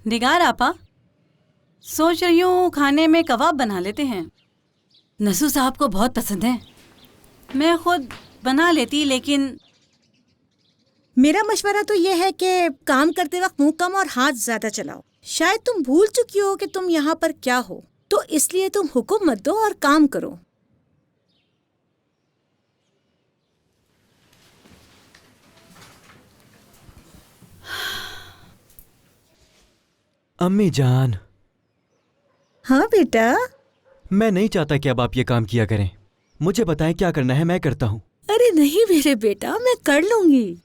निगार आपा, सोच रही हूँ खाने में कबाब बना लेते हैं। नसू साहब को बहुत पसंद है। मैं खुद बना लेती, लेकिन मेरा मशवरा तो यह है कि काम करते वक्त मुंह कम और हाथ ज्यादा चलाओ। शायद तुम भूल चुकी हो कि तुम यहाँ पर क्या हो, तो इसलिए तुम हुक्म मत दो और काम करो। अम्मी जान। हाँ बेटा। मैं नहीं चाहता कि अब आप ये काम किया करें। मुझे बताएं क्या करना है, मैं करता हूँ। अरे नहीं मेरे बेटा, मैं कर लूंगी।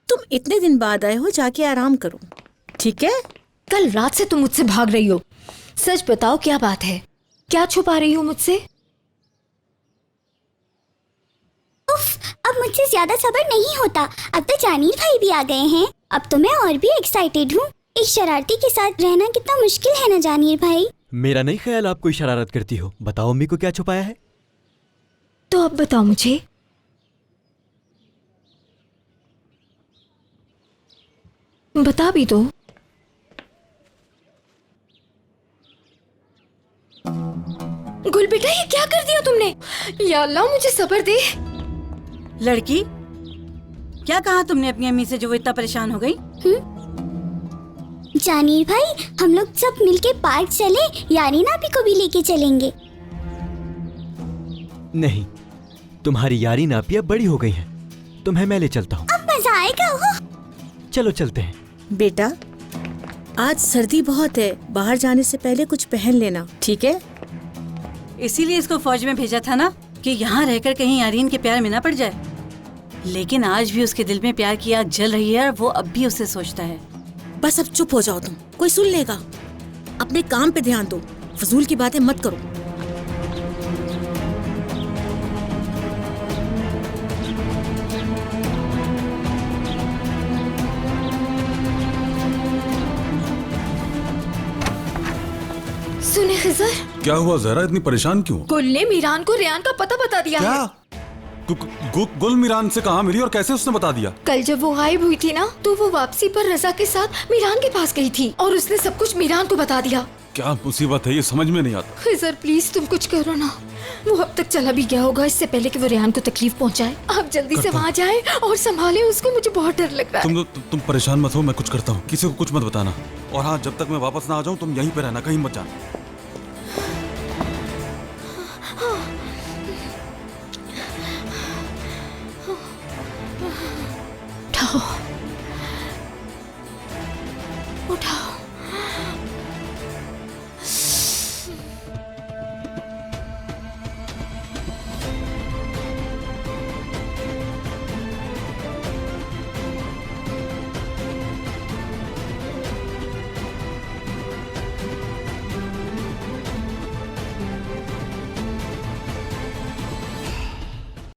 तुम इतने दिन बाद आए हो, जाके आराम करो, ठीक है? कल रात से तुम मुझसे भाग रही हो। सच बताओ क्या बात है, क्या छुपा रही हो मुझसे? उफ, अब मुझसे ज्यादा सब्र नहीं होता। अब तो जानीर भाई भी आ गए हैं। अब तो मैं और भी एक्साइटेड हूँ। एक शरारती के साथ रहना कितना मुश्किल है ना जानीर भाई। मेरा नहीं ख्याल आप कोई शरारत करती हो। बताओ अम्मी को क्या छुपाया है। तो अब बताओ मुझे। बता भी दो। गुल बेटा, ये क्या कर दिया तुमने? या अल्लाह, मुझे सब्र दे। लड़की, क्या कहा तुमने अपनी अम्मी से जो वो इतना परेशान हो गई? जानीर भाई, हम लोग सब मिलके पार्क चले, यानी नापी को भी लेके चलेंगे। नहीं, तुम्हारी यारी नापी अब बड़ी हो गई है। तुम्हें मैं ले चलता हूँ। अब मजा आएगा। हो चलो चलते हैं। बेटा, आज सर्दी बहुत है, बाहर जाने से पहले कुछ पहन लेना, ठीक है? इसीलिए इसको फौज में भेजा था ना, कि यहाँ रहकर कहीं यारीन के प्यार में ना पड़ जाए। लेकिन आज भी उसके दिल में प्यार की आग जल रही है और वो अब भी उससे सोचता है। बस अब चुप हो जाओ तुम, कोई सुन लेगा। अपने काम पे ध्यान दो, फजूल की बातें मत करो। सुने खिजर, क्या हुआ जहरा, इतनी परेशान क्यों? गुल ने मीरान को रेयान का पता बता दिया क्या? है। गुल मीरान से कहाँ मिली और कैसे उसने बता दिया? कल जब वो गायब हुई थी ना, तो वो वापसी पर रजा के साथ मीरान के पास गई थी और उसने सब कुछ मीरान को बता दिया। क्या मुसीबत है, ये समझ में नहीं आता। खिजर प्लीज तुम कुछ करो ना। वो अब तक चला भी गया होगा, इससे पहले कि वो रेहान को तकलीफ पहुंचाए। आप जल्दी से वहाँ जाएं और संभालें उसको, मुझे बहुत डर लग रहा है। तुम परेशान मत हो, मैं कुछ करता हूँ। किसी को कुछ मत बताना। और हाँ, जब तक मैं वापस ना आ जाऊँ तुम यहीं पे रहना, कहीं मत जाना। उठाओ।